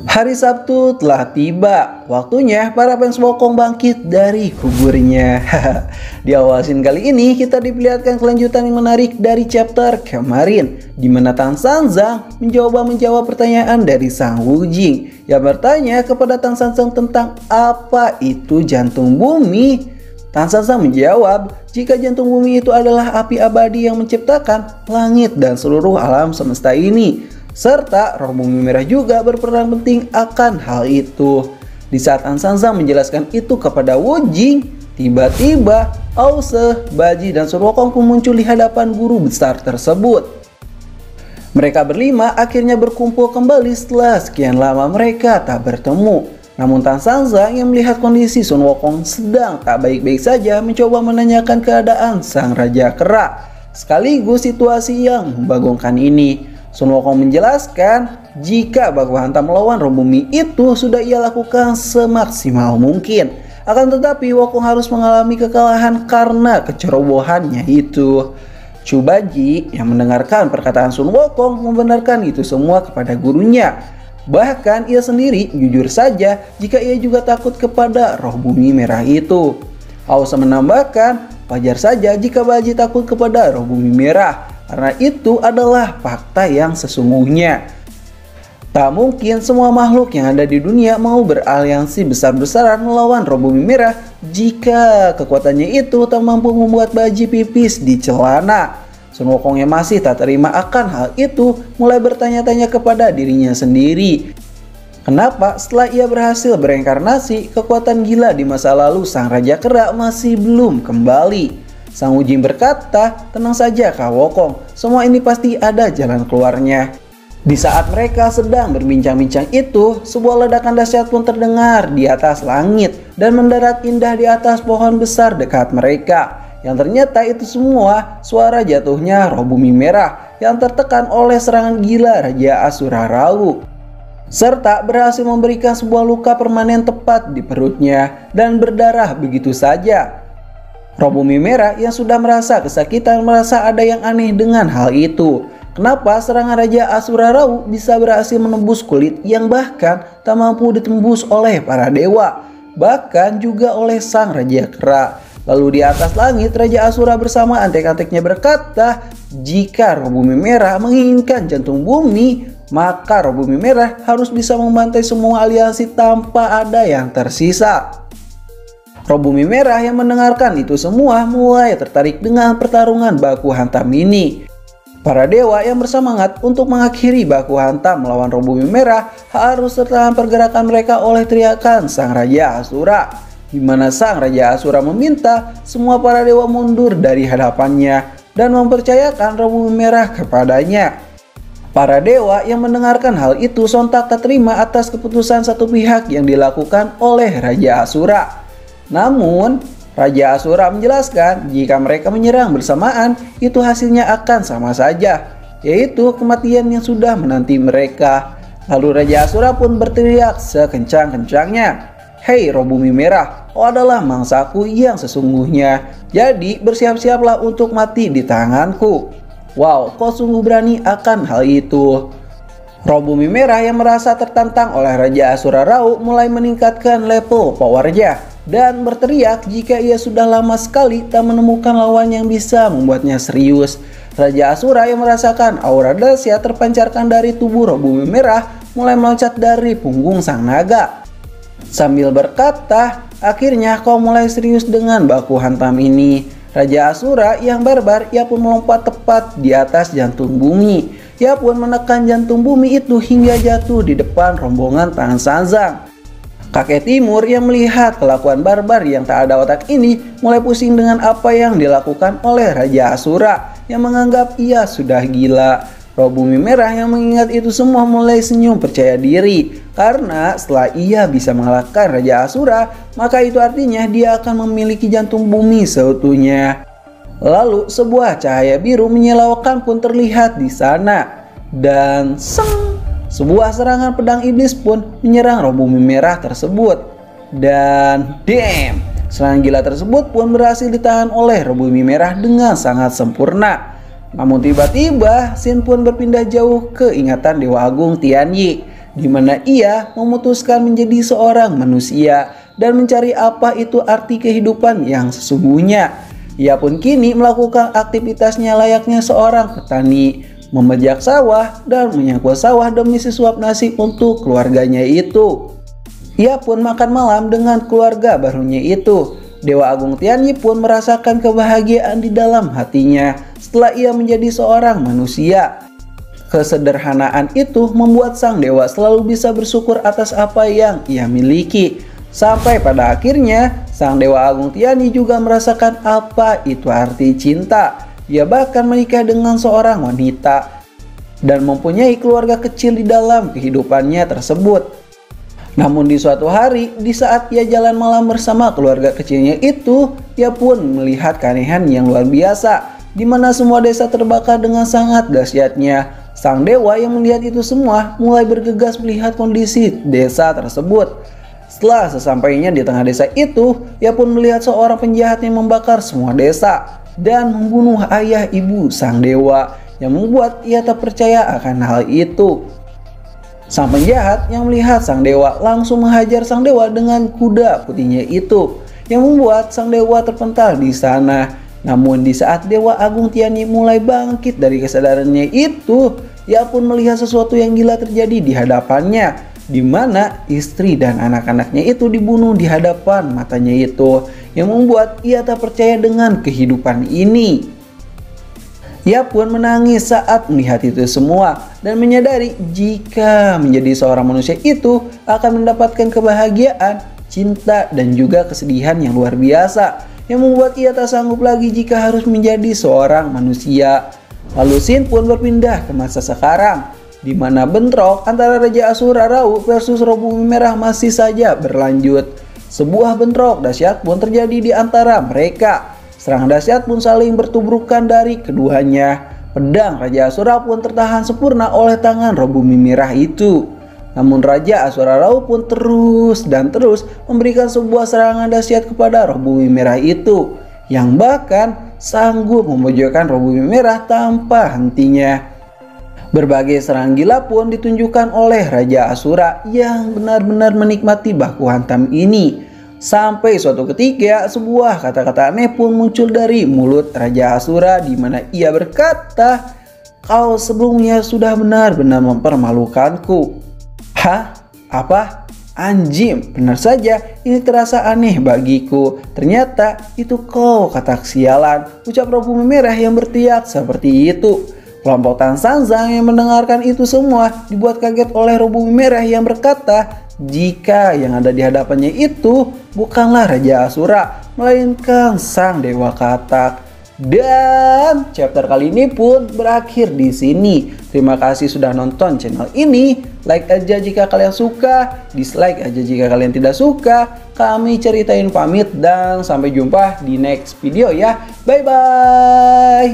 Hari Sabtu telah tiba, waktunya para fans Wukong bangkit dari kuburnya. Di awal scene kali ini kita diperlihatkan kelanjutan yang menarik dari chapter kemarin, di mana Tang Sanzang menjawab pertanyaan dari Sang Wujing yang bertanya kepada Tang Sanzang tentang apa itu jantung bumi. Tang Sanzang menjawab jika jantung bumi itu adalah api abadi yang menciptakan langit dan seluruh alam semesta ini, serta roh bumi merah juga berperan penting akan hal itu. Di saat Tang Sanzang menjelaskan itu kepada Wujing, tiba-tiba Ause, Baji, dan Sun Wukong pun muncul di hadapan guru besar tersebut. Mereka berlima akhirnya berkumpul kembali setelah sekian lama mereka tak bertemu. Namun Tang Sanzang yang melihat kondisi Sun Wukong sedang tak baik-baik saja mencoba menanyakan keadaan Sang Raja Kera, sekaligus situasi yang membagongkan ini. Sun Wukong menjelaskan jika baku hantam melawan roh bumi itu sudah ia lakukan semaksimal mungkin. Akan tetapi Wukong harus mengalami kekalahan karena kecerobohannya itu. Chu Baji yang mendengarkan perkataan Sun Wukong membenarkan itu semua kepada gurunya. Bahkan ia sendiri jujur saja jika ia juga takut kepada roh bumi merah itu. Ause menambahkan wajar saja jika Baji takut kepada roh bumi merah, karena itu adalah fakta yang sesungguhnya. Tak mungkin semua makhluk yang ada di dunia mau beraliansi besar-besaran melawan roh bumi merah jika kekuatannya itu tak mampu membuat Baji pipis di celana. Sun Wukong yang masih tak terima akan hal itu mulai bertanya-tanya kepada dirinya sendiri. Kenapa setelah ia berhasil bereinkarnasi, kekuatan gila di masa lalu Sang Raja Kera masih belum kembali? Sang Wujing berkata, tenang saja Kak Wukong, semua ini pasti ada jalan keluarnya. Di saat mereka sedang berbincang-bincang itu, sebuah ledakan dahsyat pun terdengar di atas langit dan mendarat indah di atas pohon besar dekat mereka. Yang ternyata itu semua suara jatuhnya roh bumi merah yang tertekan oleh serangan gila Raja Asura Rau, serta berhasil memberikan sebuah luka permanen tepat di perutnya dan berdarah begitu saja. Roh bumi merah yang sudah merasa kesakitan merasa ada yang aneh dengan hal itu. Kenapa serangan Raja Asura Rau bisa berhasil menembus kulit yang bahkan tak mampu ditembus oleh para dewa, bahkan juga oleh Sang Raja Kera. Lalu di atas langit Raja Asura bersama antek-anteknya berkata, jika roh bumi merah menginginkan jantung bumi, maka roh bumi merah harus bisa membantai semua aliansi tanpa ada yang tersisa. Roh bumi merah yang mendengarkan itu semua mulai tertarik dengan pertarungan baku hantam ini. Para dewa yang bersemangat untuk mengakhiri baku hantam melawan roh bumi merah harus tertahan pergerakan mereka oleh teriakan Sang Raja Asura, di mana Sang Raja Asura meminta semua para dewa mundur dari hadapannya dan mempercayakan roh bumi merah kepadanya. Para dewa yang mendengarkan hal itu sontak tak terima atas keputusan satu pihak yang dilakukan oleh Raja Asura. Namun Raja Asura menjelaskan jika mereka menyerang bersamaan itu hasilnya akan sama saja, yaitu kematian yang sudah menanti mereka. Lalu Raja Asura pun berteriak sekencang-kencangnya, "Hei roh bumi merah, kau adalah mangsaku yang sesungguhnya, jadi bersiap-siaplah untuk mati di tanganku." Wow, kau sungguh berani akan hal itu. Roh bumi merah yang merasa tertantang oleh Raja Asura Rau mulai meningkatkan level powernya dan berteriak jika ia sudah lama sekali tak menemukan lawan yang bisa membuatnya serius. Raja Asura yang merasakan aura dahsyat terpancarkan dari tubuh roh bumi merah mulai meloncat dari punggung sang naga. Sambil berkata, akhirnya kau mulai serius dengan baku hantam ini. Raja Asura yang barbar, ia pun melompat tepat di atas jantung bumi. Ia pun menekan jantung bumi itu hingga jatuh di depan rombongan Tang Sanzang. Kakek Timur yang melihat kelakuan barbar yang tak ada otak ini mulai pusing dengan apa yang dilakukan oleh Raja Asura yang menganggap ia sudah gila. Roh bumi merah yang mengingat itu semua mulai senyum percaya diri, karena setelah ia bisa mengalahkan Raja Asura, maka itu artinya dia akan memiliki jantung bumi seutuhnya. Lalu sebuah cahaya biru menyilaukan pun terlihat di sana, dan sebuah serangan pedang iblis pun menyerang roh bumi merah tersebut. Dan damn, serangan gila tersebut pun berhasil ditahan oleh roh bumi merah dengan sangat sempurna. Namun tiba-tiba scene pun berpindah jauh ke ingatan Dewa Agung Tianyi, di mana ia memutuskan menjadi seorang manusia dan mencari apa itu arti kehidupan yang sesungguhnya. Ia pun kini melakukan aktivitasnya layaknya seorang petani, membajak sawah dan menyangkut sawah demi sesuap nasi untuk keluarganya itu. Ia pun makan malam dengan keluarga barunya itu. Dewa Agung Tianyi pun merasakan kebahagiaan di dalam hatinya setelah ia menjadi seorang manusia. Kesederhanaan itu membuat sang dewa selalu bisa bersyukur atas apa yang ia miliki. Sampai pada akhirnya, sang Dewa Agung Tianyi juga merasakan apa itu arti cinta. Ia bahkan menikah dengan seorang wanita dan mempunyai keluarga kecil di dalam kehidupannya tersebut. Namun di suatu hari, di saat ia jalan malam bersama keluarga kecilnya itu, ia pun melihat keanehan yang luar biasa, di mana semua desa terbakar dengan sangat dahsyatnya. Sang dewa yang melihat itu semua mulai bergegas melihat kondisi desa tersebut. Setelah sesampainya di tengah desa itu, ia pun melihat seorang penjahat yang membakar semua desa dan membunuh ayah ibu sang dewa, yang membuat ia tak percaya akan hal itu. Sang penjahat yang melihat sang dewa langsung menghajar sang dewa dengan kuda putihnya itu, yang membuat sang dewa terpental di sana. Namun di saat Dewa Agung Tianyi mulai bangkit dari kesadarannya itu, ia pun melihat sesuatu yang gila terjadi di hadapannya, di mana istri dan anak-anaknya itu dibunuh di hadapan matanya itu, yang membuat ia tak percaya dengan kehidupan ini. Ia pun menangis saat melihat itu semua dan menyadari jika menjadi seorang manusia itu akan mendapatkan kebahagiaan, cinta, dan juga kesedihan yang luar biasa, yang membuat ia tak sanggup lagi jika harus menjadi seorang manusia. Lalu scene pun berpindah ke masa sekarang, di mana bentrok antara Raja Asura Rau versus Roh Bumi Merah masih saja berlanjut. Sebuah bentrok dahsyat pun terjadi di antara mereka. Serangan dahsyat pun saling bertubrukan dari keduanya. Pedang Raja Asura pun tertahan sempurna oleh tangan Roh Bumi Merah itu. Namun Raja Asura Rau pun terus dan terus memberikan sebuah serangan dahsyat kepada Roh Bumi Merah itu, yang bahkan sanggup memojokkan Roh Bumi Merah tanpa hentinya. Berbagai serangan gila pun ditunjukkan oleh Raja Asura yang benar-benar menikmati baku hantam ini. Sampai suatu ketika sebuah kata-kata aneh pun muncul dari mulut Raja Asura, di mana ia berkata, "Kau sebelumnya sudah benar-benar mempermalukanku." Hah? Apa? Anjim, benar saja ini terasa aneh bagiku. Ternyata itu kau, kata sialan, ucap Roh Bumi Merah yang berteriak seperti itu. Kelompok Tan Sanzang yang mendengarkan itu semua dibuat kaget oleh Roh Bumi Merah yang berkata, jika yang ada di hadapannya itu bukanlah Raja Asura, melainkan Sang Dewa Katak. Dan chapter kali ini pun berakhir di sini. Terima kasih sudah nonton channel ini. Like aja jika kalian suka, dislike aja jika kalian tidak suka. Kami Ceritain pamit dan sampai jumpa di next video ya. Bye bye.